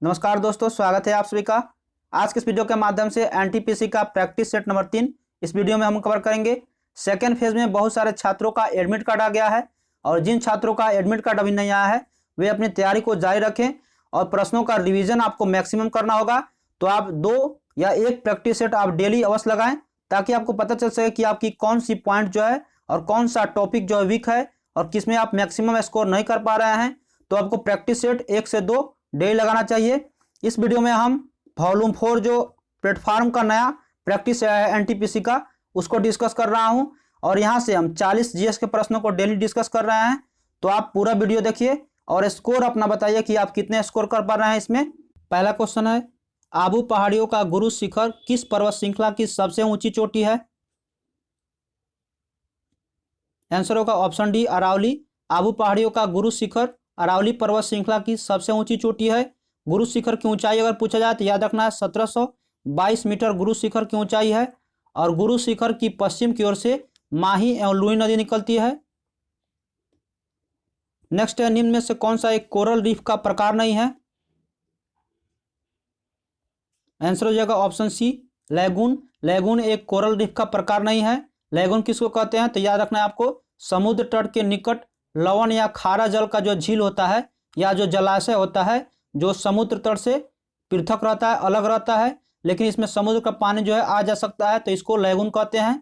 नमस्कार दोस्तों, स्वागत है आप सभी का। आज के इस वीडियो के माध्यम से एनटीपीसी का प्रैक्टिस सेट नंबर 3 इस वीडियो में हम कवर करेंगे। सेकेंड फेज में बहुत सारे छात्रों का एडमिट कार्ड आ गया है और जिन छात्रों का एडमिट कार्ड अभी नहीं आया है वे अपनी तैयारी को जारी रखें और प्रश्नों का रिविजन आपको मैक्सिमम करना होगा। तो आप 2 या 1 प्रैक्टिस सेट आप डेली अवश्य लगाएं ताकि आपको पता चल सके कि आपकी कौन सी पॉइंट जो है और कौन सा टॉपिक जो है वीक है और किसमें आप मैक्सिमम स्कोर नहीं कर पा रहे हैं। तो आपको प्रैक्टिस सेट 1 से 2 डेली लगाना चाहिए। इस वीडियो में हम वॉल्यूम 4 जो प्लेटफॉर्म का नया प्रैक्टिस है एनटीपीसी का उसको डिस्कस कर रहा हूं और यहां से हम 40 जीएस के प्रश्नों को डेली डिस्कस कर रहे हैं। तो आप पूरा वीडियो देखिए और स्कोर अपना बताइए कि आप कितने स्कोर कर पा रहे हैं। इसमें पहला क्वेश्चन है, आबू पहाड़ियों का गुरु शिखर किस पर्वत श्रृंखला की सबसे ऊंची चोटी है? आंसर होगा ऑप्शन डी, अरावली। आबू पहाड़ियों का गुरु शिखर अरावली पर्वत श्रृंखला की सबसे ऊंची चोटी है। गुरु शिखर की ऊंचाई अगर पूछा जाए तो याद रखना है 1722 मीटर गुरु शिखर की ऊंचाई है और गुरु शिखर की पश्चिम की ओर से माही एवं लुई नदी निकलती है। नेक्स्ट है, निम्न में से कौन सा एक कोरल रीफ का प्रकार नहीं है? आंसर हो जाएगा ऑप्शन सी, लैगून। लैगून एक कोरल रीफ का प्रकार नहीं है। लैगून किसको कहते हैं तो याद रखना है आपको, समुद्र तट के निकट लवण या खारा जल का जो झील होता है या जो जलाशय होता है जो समुद्र तट से पृथक रहता है, अलग रहता है, लेकिन इसमें समुद्र का पानी जो है आ जा सकता है, तो इसको लैगून कहते हैं।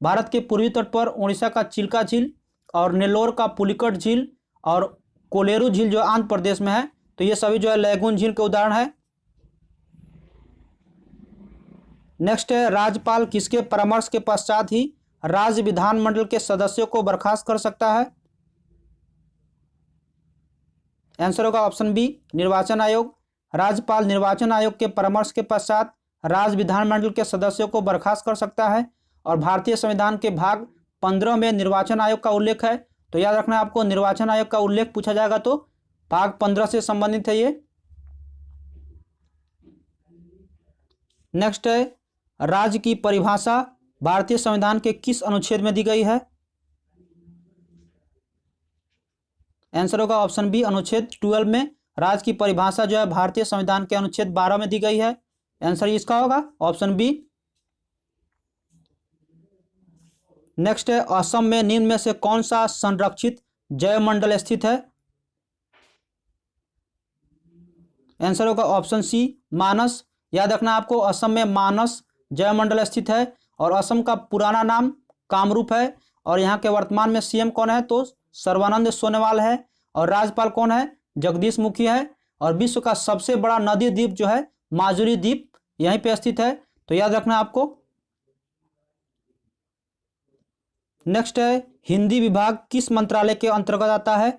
भारत के पूर्वी तट पर उड़ीसा का चिल्का झील और नेल्लोर का पुलिकट झील और कोलेरू झील जो आंध्र प्रदेश में है, तो ये सभी जो है लैगून झील के उदाहरण है। नेक्स्ट है, राज्यपाल किसके परामर्श के पश्चात ही राज्य विधानमंडल के सदस्यों को बर्खास्त कर सकता है? आंसर होगा ऑप्शन बी, निर्वाचन आयोग। राज्यपाल निर्वाचन आयोग के परामर्श के पश्चात राज्य विधानमंडल के सदस्यों को बर्खास्त कर सकता है और भारतीय संविधान के भाग 15 में निर्वाचन आयोग का उल्लेख है। तो याद रखना आपको, निर्वाचन आयोग का उल्लेख पूछा जाएगा तो भाग 15 से संबंधित है ये। नेक्स्ट है, राज्य की परिभाषा भारतीय संविधान के किस अनुच्छेद में दी गई है? आंसर होगा ऑप्शन बी, अनुच्छेद 12 में राज्य की परिभाषा जो है भारतीय संविधान के अनुच्छेद 12 में दी गई है। आंसर इसका होगा ऑप्शन बी। नेक्स्ट है, असम में निम्न में से कौन सा संरक्षित जैवमंडल स्थित है? आंसर होगा ऑप्शन सी, मानस। याद रखना आपको, असम में मानस जैवमंडल स्थित है और असम का पुराना नाम कामरूप है और यहाँ के वर्तमान में सीएम कौन है तो सर्बानंद सोनोवाल है और राज्यपाल कौन है, जगदीश मुखी है और विश्व का सबसे बड़ा नदी द्वीप जो है माजुली द्वीप यहीं पे स्थित है। तो याद रखना आपको। नेक्स्ट है, हिंदी विभाग किस मंत्रालय के अंतर्गत आता है?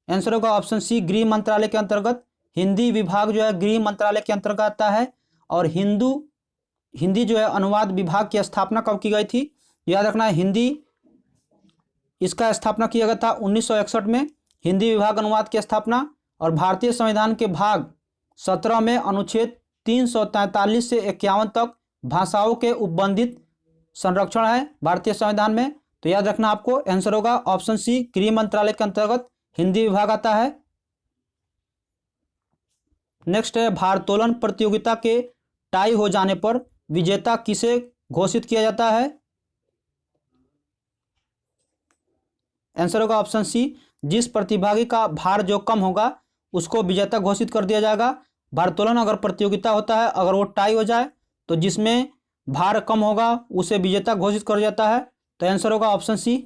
आंसर होगा ऑप्शन सी, गृह मंत्रालय के अंतर्गत। हिंदी विभाग जो है गृह मंत्रालय के अंतर्गत आता है और हिंदी जो है अनुवाद विभाग की स्थापना कब की गई थी? याद रखना है, हिंदी इसका स्थापना किया गया था 1961 में, हिंदी विभाग अनुवाद की स्थापना। और भारतीय संविधान के भाग 17 में अनुच्छेद 343 से 51 तक भाषाओं के उपबंधित संरक्षण है भारतीय संविधान में। तो याद रखना आपको, आंसर होगा ऑप्शन सी, गृह मंत्रालय के अंतर्गत हिंदी विभाग आता है। नेक्स्ट है, भारोत्तोलन प्रतियोगिता के टाई हो जाने पर विजेता किसे घोषित किया जाता है? आंसर होगा ऑप्शन सी, जिस प्रतिभागी का भार जो कम होगा उसको विजेता घोषित कर दिया जाएगा। भारोत्तोलन अगर प्रतियोगिता होता है, अगर वो टाई हो जाए तो जिसमें भार कम होगा उसे विजेता घोषित कर जाता है। तो आंसर होगा ऑप्शन सी।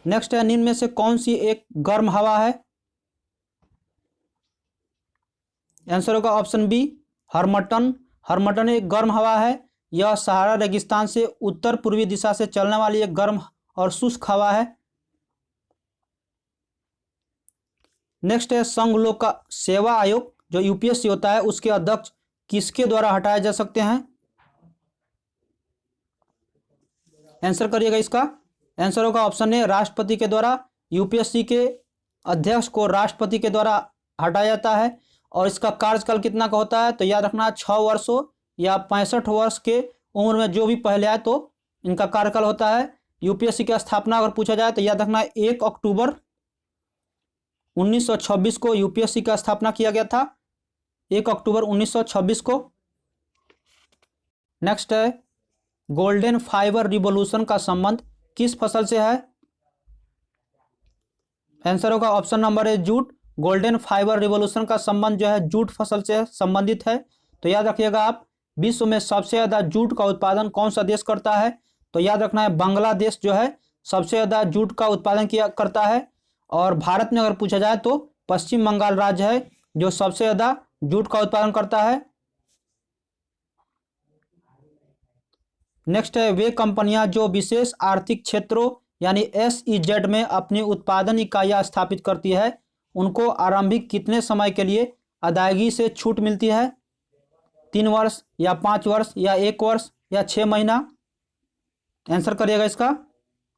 नेक्स्ट है, निम्न में से कौन सी एक गर्म हवा है? आंसर होगा ऑप्शन बी, हर्मटन। हर्मटन एक गर्म हवा है। यह सहारा रेगिस्तान से उत्तर पूर्वी दिशा से चलने वाली एक गर्म और शुष्क हवा है। नेक्स्ट है, संघ लोक सेवा आयोग जो यूपीएससी होता है उसके अध्यक्ष किसके द्वारा हटाए जा सकते हैं? आंसर करिएगा इसका। आंसर होगा ऑप्शन ए, राष्ट्रपति के द्वारा। यूपीएससी के अध्यक्ष को राष्ट्रपति के द्वारा हटाया जाता है और इसका कार्यकाल कितना का होता है तो याद रखना 6 वर्षों या 65 वर्ष के उम्र में जो भी पहले आए तो इनका कार्यकाल होता है। यूपीएससी की स्थापना अगर पूछा जाए तो याद रखना 1 अक्टूबर 1926 को यूपीएससी का स्थापना किया गया था, 1 अक्टूबर 1926 को। नेक्स्ट है गोल्डन फाइबर रिवॉल्यूशन का संबंध किस फसल से है? आंसर होगा option number A jute. Golden fibre revolution का संबंध जो है जूट फसल से संबंधित है। तो याद रखिएगा आप, विश्व में सबसे ज़्यादा जूट का उत्पादन कौन सा देश करता है? तो याद रखना है बांग्लादेश जो है सबसे ज़्यादा जूट का उत्पादन किया करता है। और भारत में अगर पूछा जाए तो पश्चिम बंगाल राज्य है जो सबसे ज़्यादा जूट का उत्पादन करता है। नेक्स्ट है वे कंपनियां जो विशेष आर्थिक क्षेत्रों यानी SEZ में अपनी उत्पादन इकाइयां स्थापित करती है उनको आरंभिक कितने समय के लिए अदायगी से छूट मिलती है? 3 वर्ष या 5 वर्ष या 1 वर्ष या 6 महीना? आंसर करिएगा इसका।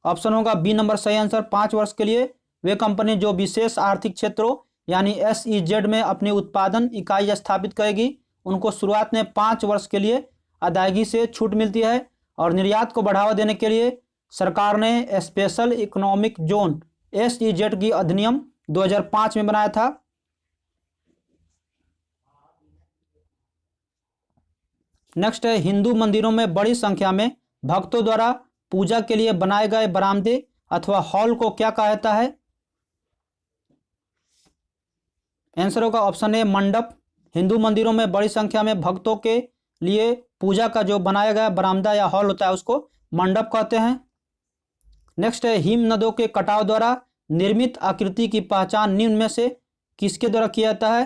ऑप्शन होगा बी नंबर सही आंसर, 5 वर्ष के लिए वे कंपनी जो विशेष आर्थिक क्षेत्रों यानी SEZ में अपनी उत्पादन इकाई स्थापित करेगी उनको शुरुआत में 5 वर्ष के लिए अदायगी से छूट मिलती है। और निर्यात को बढ़ावा देने के लिए सरकार ने स्पेशल इकोनॉमिक जोन SEZ की अधिनियम 2005 में बनाया था। नेक्स्ट है हिंदू मंदिरों में बड़ी संख्या में भक्तों द्वारा पूजा के लिए बनाए गए बरामदे अथवा हॉल को क्या कहा जाता है? आंसर होगा ऑप्शन ए मंडप। हिंदू मंदिरों में बड़ी संख्या में भक्तों के लिए पूजा का जो बनाया गया बरामदा या हॉल होता है उसको मंडप कहते हैं। नेक्स्ट है हिम नदों के कटाव द्वारा निर्मित आकृति की पहचान निम्न में से किसके द्वारा किया जाता है?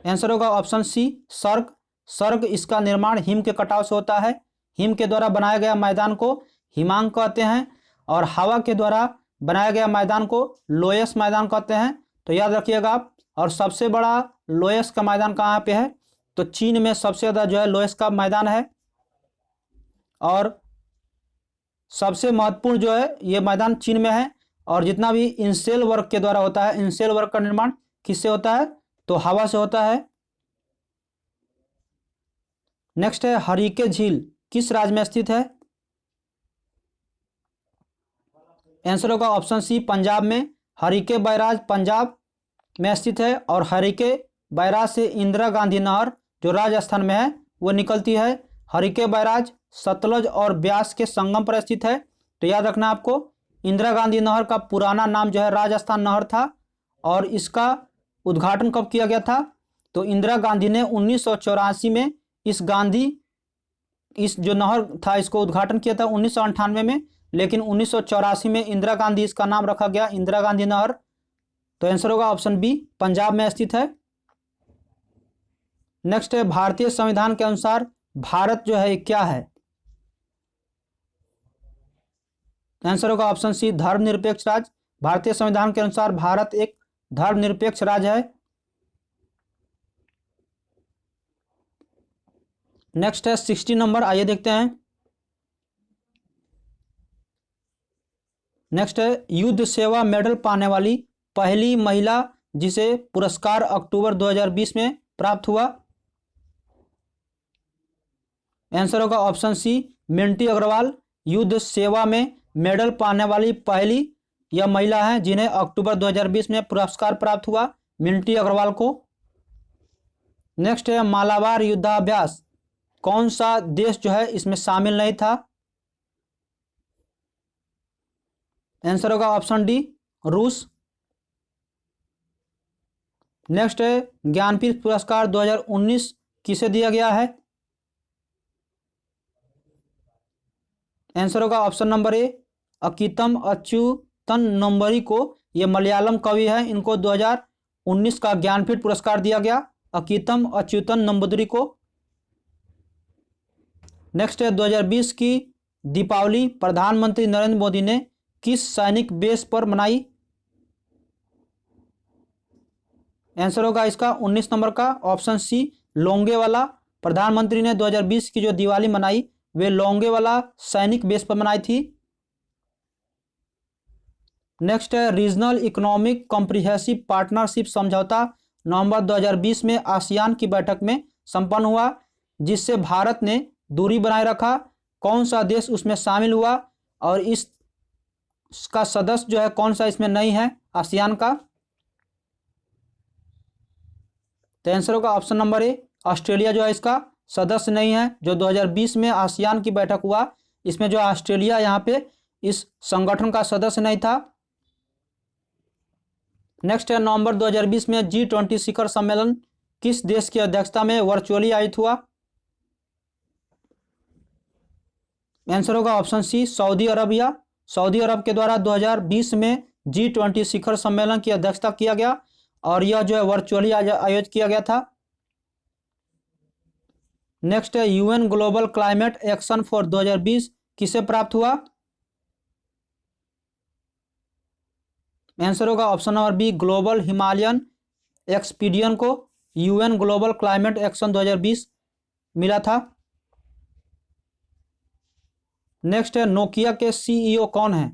आंसर होगा ऑप्शन सी सर्ग। सर्ग इसका निर्माण हिम के कटाव से होता है। हिम के द्वारा बनाया गया मैदान को हिमांक कहते हैं और हवा के द्वारा बनाया गया मैदान को लोयस मैदान कहते हैं। तो याद रखिएगा आप। और सबसे बड़ा लोयस का मैदान कहाँ पे है? तो चीन में सबसे ज़्यादा जो है लोयस का मैदान है। और सबसे महत्वपूर्ण जो है ये मैदान चीन में है। और जितना भी इंसेल वर्क के द्वारा होता है, इंसेल वर्क का निर्माण किससे होता है? तो हवा से होता है। नेक्स्ट है हरीके झील किस राज्य में स्थित है? आंसर होगा ऑप्शन सी पंजाब में। हरीके बैराज पंजाब में स्थित है और हरीके बैराज से इंदिरा गांधी नहर जो राजस्थान में है वो निकलती है। हरीके बैराज सतलज और ब्यास के संगम पर स्थित है। तो याद रखना आपको इंदिरा गांधी नहर का पुराना नाम जो है राजस्थान नहर था। और इसका उद्घाटन कब किया गया था? तो इंदिरा गांधी ने 1984 में इस जो नहर था इसको उद्घाटन किया था 1998 में। लेकिन 1984 में इंदिरा गांधी इसका नाम रखा गया इंदिरा गांधी नहर। तो आंसर होगा ऑप्शन बी पंजाब में स्थित है। नेक्स्ट है भारतीय संविधान के अनुसार भारत जो है क्या है? आंसर होगा ऑप्शन सी धर्मनिरपेक्ष राज्य। भारतीय संविधान के अनुसार भारत एक धर्मनिरपेक्ष राज्य है। नेक्स्ट है 60 नंबर, आइए देखते हैं। नेक्स्ट है युद्ध सेवा मेडल पाने वाली पहली महिला जिसे पुरस्कार अक्टूबर 2020 में प्राप्त हुआ। आंसर होगा ऑप्शन सी मिंटी अग्रवाल। युद्ध सेवा में मेडल पाने वाली पहली यह महिला है जिन्हें अक्टूबर 2020 में पुरस्कार प्राप्त हुआ, मिंटी अग्रवाल को। नेक्स्ट है मालाबार युद्धाभ्यास कौन सा देश जो है इसमें शामिल नहीं था? आंसर होगा ऑप्शन डी रूस। नेक्स्ट है ज्ञानपीठ पुरस्कार 2019 किसे दिया गया है? आंसर होगा ऑप्शन नंबर ए अकीतम अच्युतन नंबरी को। ये मलयालम कवि है, इनको 2019 का ज्ञानपीठ पुरस्कार दिया गया अकीतम अच्युतन नंबूदिरी को। नेक्स्ट है 2020 की दीपावली प्रधानमंत्री नरेंद्र मोदी ने किस सैनिक बेस पर मनाई? आंसर होगा इसका 19 नंबर का ऑप्शन सी लोंगे वाला। प्रधानमंत्री ने 2020 की जो दिवाली मनाई वे लोंगे वाला सैनिक बेस पर मनाई थी। नेक्स्ट है रीजनल इकोनॉमिक कॉम्प्रिहेंसिव पार्टनरशिप समझौता नवंबर 2020 में आसियान की बैठक में संपन्न हुआ जिससे भारत ने दूरी बनाए रखा। कौन सा देश उसमें शामिल हुआ और इस का सदस्य जो है कौन सा इसमें नहीं है आसियान का? तो आंसर होगा ऑप्शन नंबर ए, ऑस्ट्रेलिया जो है इसका सदस्य नहीं है। जो 2020 में आसियान की बैठक हुआ, इसमें जो ऑस्ट्रेलिया यहाँ पे इस संगठन का सदस्य नहीं था। नेक्स्ट है, नवंबर 2020 में G20 शिखर सम्मेलन किस देश की अध्यक्षता में वर्चुअली आयोजित हुआ? आंसर होगा ऑप्शन सी, सऊदी अरबिया। सऊदी अरब के द्वारा 2020 में G20 शिखर सम्मेलन की अध्यक्षता किया गया और यह जो है वर्चुअली आयोजित किया गया था। नेक्स्ट है, UN Global Climate Action for 2020 किसे प्राप्त हुआ? आंसर होगा option number B, Global Himalayan Expedition को यूएन ग्लोबल क्लाइमेट एक्शन 2020 मिला था। नेक्स्ट है, नोकिया के सीईओ कौन है?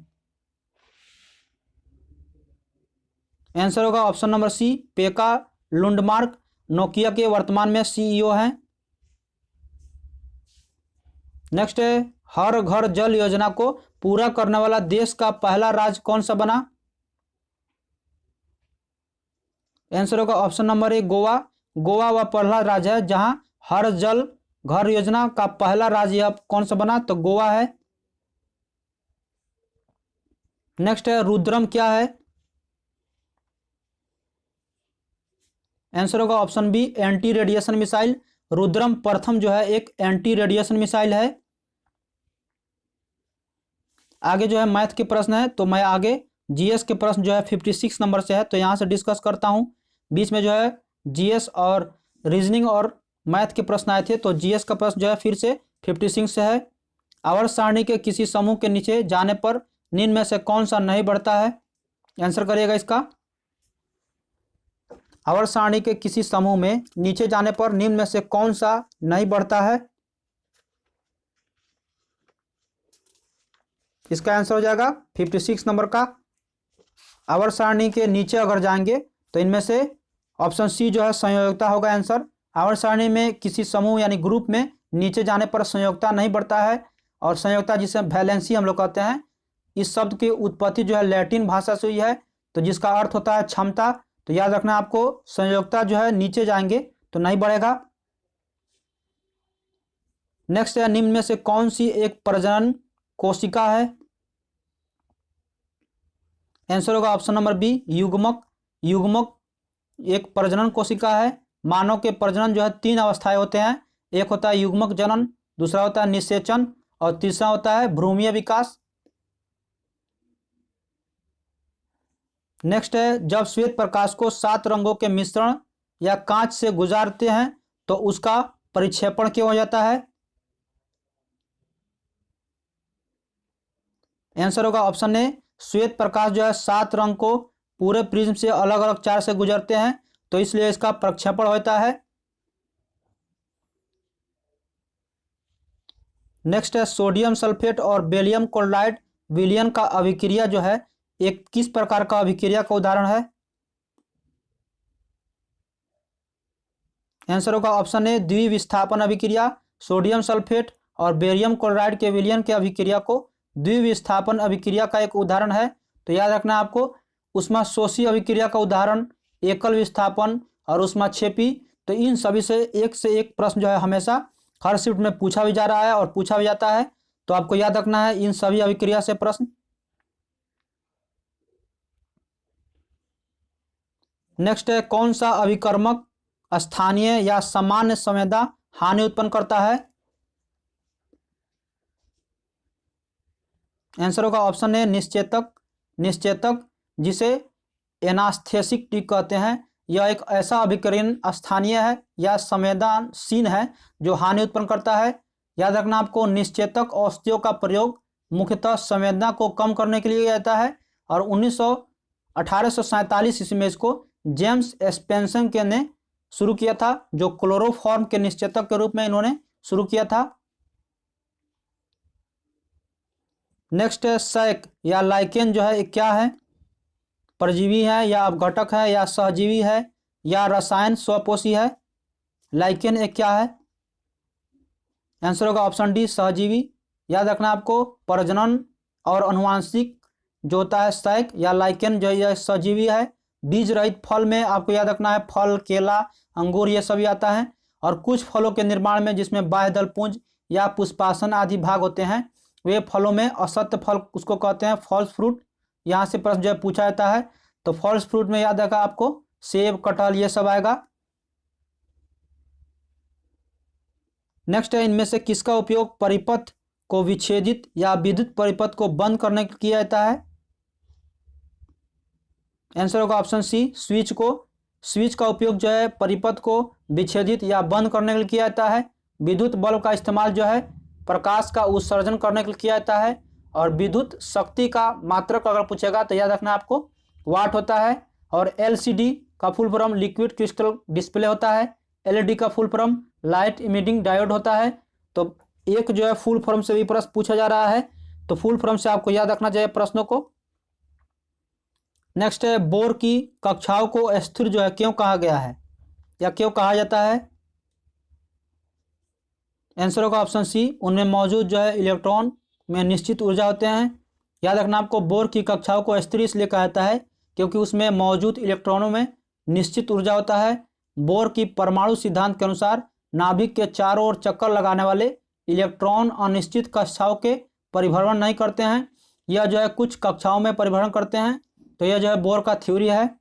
आंसर होगा ऑप्शन नंबर सी, पेका लुंडमार्क नोकिया के वर्तमान में सीईओ हैं। नेक्स्ट है, हर घर जल योजना को पूरा करने वाला देश का पहला राज्य कौन सा बना? आंसर होगा option number A, Goa. Goa वह पहला राज्य है जहां हर जल घर योजना का पहला राज्य कौन सा बना? तो गोवा है। नेक्स्ट है, रुद्रम क्या है? आंसर होगा option B, anti radiation missile. Rudram प्रथम जो है एक एंटी रेडिएशन मिसाइल है। आगे जो है मैथ के प्रश्न है, तो मैं आगे जीएस के प्रश्न जो है 56 नंबर से है, तो यहां से डिस्कस करता हूं। बीच में जो है जीएस और रीजनिंग और मैथ के प्रश्न आए थे, तो जीएस का प्रश्न जो है फिर से 56 से है। आवर्त सारणी के किसी समूह के नीचे जाने पर निम्न में से कौन सा नहीं बढ़ता है? आंसर करिएगा इसका। आवर्त सारणी के किसी समूह में नीचे जाने पर निम्न में से कौन सा नहीं बढ़ता है? इसका आंसर हो जाएगा 56 नंबर का। आवर्त सारणी के नीचे अगर जाएंगे तो इनमें से ऑप्शन सी जो है संयोजकता होगा आंसर। आवर्त सारणी में किसी समूह यानी ग्रुप में नीचे जाने पर संयोजकता नहीं बढ़ता है, और संयोजकता जिसे वैलेंसी हम लोग कहते हैं। इस शब्द की उत्पत्ति जो है लैटिन भाषा से हुई है, तो जिसका अर्थ होता है क्षमता। तो याद रखना आपको, संयोजकता जो है नीचे जाएंगे तो नहीं बढ़ेगा। नेक्स्ट है, निम्न में से कौन सी एक प्रजनन कोशिका है? आंसर होगा ऑप्शन नंबर बी, युग्मक। युग्मक एक प्रजनन कोशिका है। मानव के प्रजनन जो है 3 अवस्थाएं होते हैं। एक होता है युग्मक जनन, दूसरा होता है निषेचन और तीसरा होता है भ्रूणीय विकास। नेक्स्ट है, जब श्वेत प्रकाश को 7 रंगों के मिश्रण या कांच से गुजारते हैं तो उसका परिक्षेपण क्यों हो जाता है? आंसर होगा ऑप्शन ए, श्वेत प्रकाश जो है 7 रंग को पूरे प्रिज्म से अलग अलग 4 से गुजरते हैं, तो इसलिए इसका प्रक्षेपण होता है। नेक्स्ट है, सोडियम सल्फेट और बेरियम क्लोराइड विलयन का अभिक्रिया जो है एक किस प्रकार का अभिक्रिया का उदाहरण है? आंसर होगा ऑप्शन ए, द्विविस्थापन अभिक्रिया। सोडियम सल्फेट और बेरियम क्लोराइड के विलयन के अभिक्रिया को द्विविस्थापन अभिक्रिया का एक उदाहरण है। तो याद रखना आपको, ऊष्माशोषी अभिक्रिया का उदाहरण एकल विस्थापन और ऊष्माक्षेपी। तो इन सभी से एक प्रश्न जो है हमेशा हर शिफ्ट में पूछा भी जा रहा है और पूछा भी जाता है, तो आपको याद रखना है इन सभी अभिक्रिया से प्रश्न। नेक्स्ट है, कौन सा अभिकर्मक स्थानीय या सामान्य संवेदा हानि उत्पन्न करता है? आंसर होगा ऑप्शन ए, निश्चेतक। निश्चेतक जिसे एनास्थेसिक टिक कहते हैं, यह एक ऐसा अभिकरण स्थानीय है या संवेदनशील है जो हानि उत्पन्न करता है। याद रखना आपको, निश्चेतक औषधियों का प्रयोग मुख्यतः संवेदना को कम करने के लिए किया जाता है, और 1847 ईस्वी में इसको जेम्स स्पेंसन के ने शुरू किया था, जो क्लोरोफॉर्म के निश्चेतक के रूप में इन्होंने शुरू किया था। नेक्स्ट है, सैक या लाइकेन जो है क्या है? परजीवी है या अपघटक है या सहजीवी है या रसायन स्वपोषी है? लाइकेन एक क्या है? आंसर होगा ऑप्शन डी, सहजीवी। याद रखना आपको, प्रजनन और अनुवांशिक जो होता है सैक या लाइकेन जो यह सजीवी है। बीज रहित फल में आपको याद रखना है फल, केला, अंगूर ये सभी आता है। और कुछ फलों के निर्माण में जिसमें बाह्य दल पुंज या पुष्पासन आदि भाग होते हैं, वे फलों में असत्य फल उसको कहते हैं फॉल्स फ्रूट। यहाँ से प्रश्न जो है पूछा जाता है, तो फॉल्स फ्रूट में याद रखा आपको सेब, कटहल ये सब आएगा। नेक्स्ट है, इनमें से किसका उपयोग परिपथ को विच्छेदित या विद्युत परिपथ को बंद करने के लिए किया जाता है? आंसर होगा ऑप्शन सी, स्विच को। स्विच का उपयोग जो है परिपथ को विच्छेदित या बंद करने के लिए किया जाता है। विद्युत बल्ब का इस्तेमाल जो है प्रकाश का उत्सर्जन करने के लिए किया जाता है। और विद्युत शक्ति का मात्रक अगर पूछेगा तो याद रखना आपको वाट होता है। और एलसीडी का full form liquid crystal display होता है। एलईडी का full form light emitting diode होता है। तो एक जो है फुल फॉर्म से भी प्रश्न पूछा जा रहा है, तो फुल फॉर्म से आपको याद रखना चाहिए प्रश्नों को। नेक्स्ट है, बोर की कक्षाओं को अस्थिर जो है क्यों कहा गया है या क्यों कहा जाता है? आंसर होगा ऑप्शन सी, उनमें मौजूद जो है इलेक्ट्रॉन में निश्चित ऊर्जा होते हैं। याद रखना आपको बोर की कक्षाओं को अस्थिर इसलिए कहा जाता है क्योंकि उसमें मौजूद इलेक्ट्रॉनों में निश्चित ऊर्जा होता है। बोर की परमाणु सिद्धांत के अनुसार नाभिक के चारों ओर चक्कर लगाने वाले इलेक्ट्रॉन अनिश्चित कक्षाओं के परिभ्रमण नहीं करते हैं, यह जो है कुछ कक्षाओं में परिभ्रमण करते हैं। तो यह जो है बोर का थ्योरी है।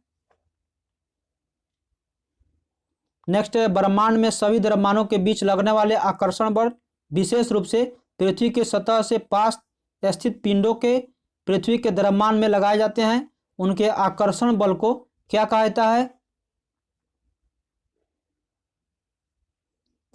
नेक्स्ट है, ब्रह्मांड में सभी द्रव्यमानों के बीच लगने वाले आकर्षण बल विशेष रूप से पृथ्वी के सतह से पास स्थित पिंडों के पृथ्वी के द्रव्यमान में लगाए जाते हैं। उनके आकर्षण बल को क्या कहा जाता है?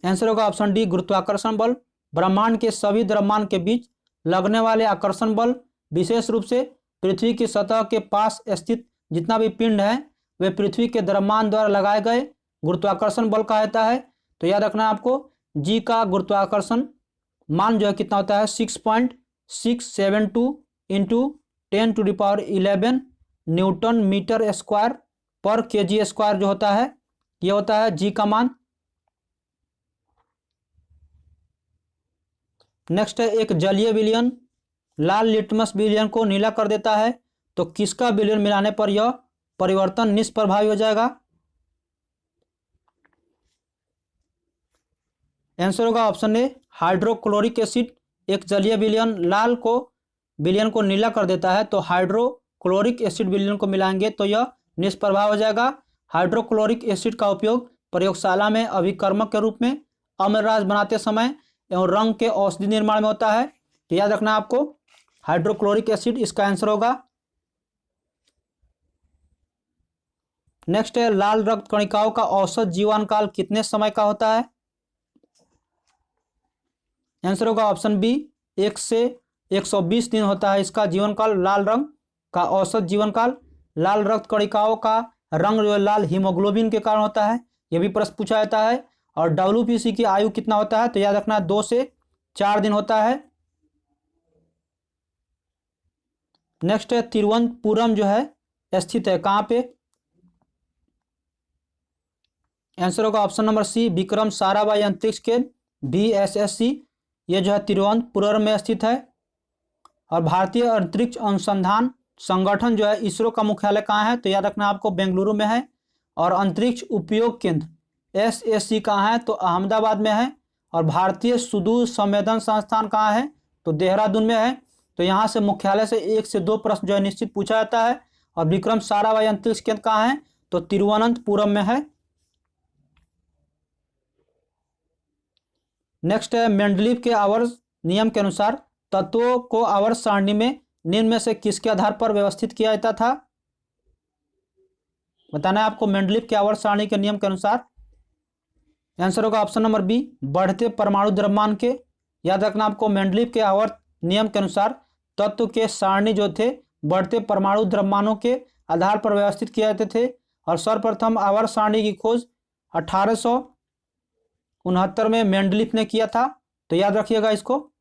आंसर होगा ऑप्शन डी, गुरुत्वाकर्षण बल। ब्रह्मांड के सभी द्रव्यमान के बीच लगने वाले आकर्षण बल विशेष रूप से पृथ्वी की सतह के पास स्थित जितना भी पिंड है वे पृथ्वी के द्रव्यमान द्वारा लगाए गए गुरुत्वाकर्षण बल कहा जाता है। तो याद रखना आपको जी का गुरुत्वाकर्षण मान जो है कितना होता है 6.672 इंटू 10⁻11 न्यूटन मीटर स्क्वायर पर केजी स्क्वायर जो होता है, यह होता है जी का मान। नेक्स्ट है, एक जलीय विलयन लाल लिटमस विलयन को नीला कर देता है, तो किसका विलयन मिलाने पर यह परिवर्तन निष्प्रभावी हो जाएगा? आंसर होगा ऑप्शन ए, हाइड्रोक्लोरिक एसिड। एक जलीय विलयन लाल को विलयन को नीला कर देता है, तो हाइड्रोक्लोरिक एसिड विलयन को मिलाएंगे तो यह निष्प्रभाव हो जाएगा। हाइड्रोक्लोरिक एसिड का उपयोग प्रयोगशाला में अभिकर्मक के रूप में अम्लराज बनाते समय एवं रंग के औषधि निर्माण में होता है। तो याद रखना आपको हाइड्रोक्लोरिक एसिड इसका आंसर होगा। नेक्स्ट है, लाल रक्त कणिकाओं का औसत जीवन काल कितने समय का होता है? आंसर होगा ऑप्शन बी, 1 से 120 दिन होता है इसका जीवन काल, लाल रंग का औसत जीवन काल। लाल रक्त कणिकाओं का रंग जो है लाल हीमोग्लोबिन के कारण होता है, यह भी प्रश्न पूछा जाता है। और डब्ल्यूपीसी की आयु कितना होता है? तो याद रखना 2 से 4 दिन होता है। नेक्स्ट है, तिरुवनंतपुरम जो है स्थित है कहाँ पे? आंसर होगा option number C, Vikram Sarabhai अंतरिक्ष केंद्र VSSC, ये जो है तिरुवनंतपुरम में स्थित है। और भारतीय अंतरिक्ष अनुसंधान संगठन जो है इसरो का मुख्यालय कहाँ है? तो याद रखना आपको बेंगलुरु में है। और अंतरिक्ष उपयोग केंद्र SAC कहाँ है? तो अहमदाबाद में है। और भारतीय सुदूर संवेदन संस्थान कहाँ है? तो देहरादून में है। तो यहाँ से मुख्यालय से 1 से 2 प्रश्न जो है निश्चित पूछा जाता है। और विक्रम साराभाई अंतरिक्ष केंद्र कहाँ है? तो तिरुवनंतपुरम में है। नेक्स्ट है, मेंडलीव के आवर्त नियम के अनुसार तत्वों को आवर्त सारणी में निम्न में से किसके आधार पर व्यवस्थित किया जाता था? बताना है आपको मेंडलीव के आवर्त सारणी के नियम के अनुसार। आंसर होगा ऑप्शन नंबर बी, बढ़ते परमाणु द्रव्यमान के। याद रखना आपको मेंडलीव के आवर्त नियम के अनुसार तत्व के सारणी जो थे बढ़ते परमाणु द्रव्यमानों के आधार पर व्यवस्थित किए जाते थे। और सर्वप्रथम आवर्त सारणी की खोज 1869 में मेंडलीव ने किया था, तो याद रखिएगा इसको।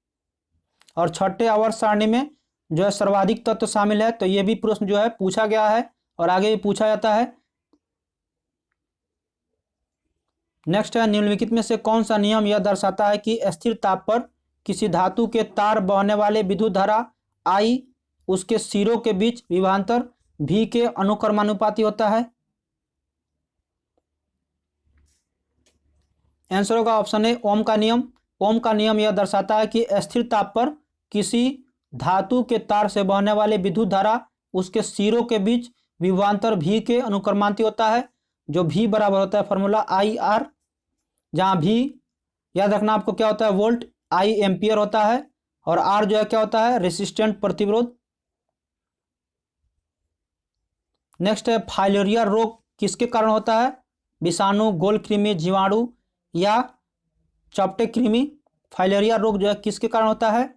और छठे आवर्त सारणी में जो है सर्वाधिक तत्व शामिल है, तो ये भी प्रश्न जो है पूछा गया है और आगे भी पूछा जाता है। नेक्स्ट है, निम्नलिखित में से कौन सा नियम यह दर्शाता है कि स्थिर ताप पर किसी धातु के तार बहने वाले विद्युत धारा I उसके सिरों के बीच विभवांतर भी के अनुक्रमानुपाती होता है। आंसर होगा ऑप्शन ए ओम का नियम। ओम का नियम यह दर्शाता है कि स्थिर ताप पर किसी धातु के तार से बहने वाली विद्युत धारा उसके सिरों के बीच विभवांतर भी के अनुक्रमानुपाती होता है, जो भी बराबर होता है फॉर्मूला आई आर, जहाँ भी याद रखना आपको क्या होता है वोल्ट, आई एम्पियर होता है, और आर जो है क्या होता है रेसिस्टेंट प्रतिरोध। नेक्स्ट है फाइलेरिया रोग किसके कारण होता है? विषाणु, गोल कृमि, जीवाणु या चपटे कृमि। फाइलेरिया रोग जो है किसके कारण होता है?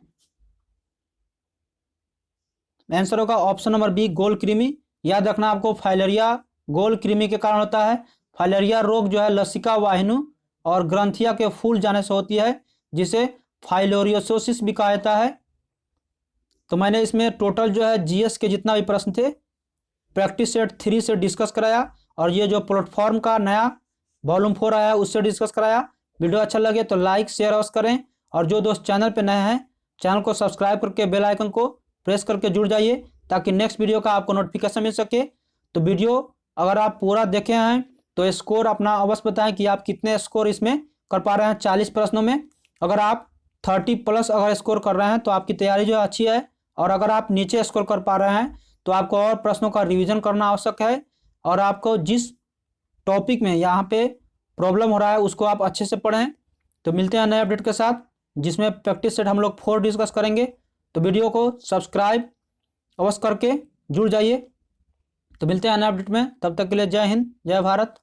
आंसर होगा ऑप्शन नंबर बी गोल कृमि। याद रखना आपको फाइलेरिया गोल कृमि के कारण होता है। फाइलेरिया रोग जो है लसिका वाहिनी और ग्रंथिया के फूल जाने से होती है, जिसे फाइलोरियोसिस भी कहा जाता है। तो मैंने इसमें टोटल जो है जीएस के जितना भी प्रश्न थे प्रैक्टिस सेट 3 से डिस्कस कराया, और ये जो प्लेटफॉर्म का नया वॉल्यूम 4 आया उससे डिस्कस कराया। वीडियो अच्छा लगे तो लाइक शेयर अवश्य करें, और जो दोस्त चैनल पे नए हैं चैनल को सब्सक्राइब करके बेल आइकन को प्रेस करके जुड़ जाइए, ताकि नेक्स्ट वीडियो का आपको नोटिफिकेशन मिल सके। तो वीडियो अगर आप पूरा देखे हैं तो स्कोर अपना अवश्य बताएं कि आप कितने स्कोर इसमें कर पा रहे हैं 40 प्रश्नों में। अगर आप 30+ अगर स्कोर कर रहे हैं तो आपकी तैयारी जो अच्छी है, और अगर आप नीचे स्कोर कर पा रहे हैं तो आपको और प्रश्नों का रिवीजन करना आवश्यक है, और आपको जिस टॉपिक में यहाँ पे प्रॉब्लम हो रहा है उसको आप अच्छे से पढ़ें। तो मिलते हैं नए अपडेट के साथ, जिसमें प्रैक्टिस सेट हम लोग 4 डिस्कस करेंगे। तो वीडियो को सब्सक्राइब अवश्य करके जुड़ जाइए। तो मिलते हैं नए अपडेट में, तब तक के लिए जय हिंद, जय भारत।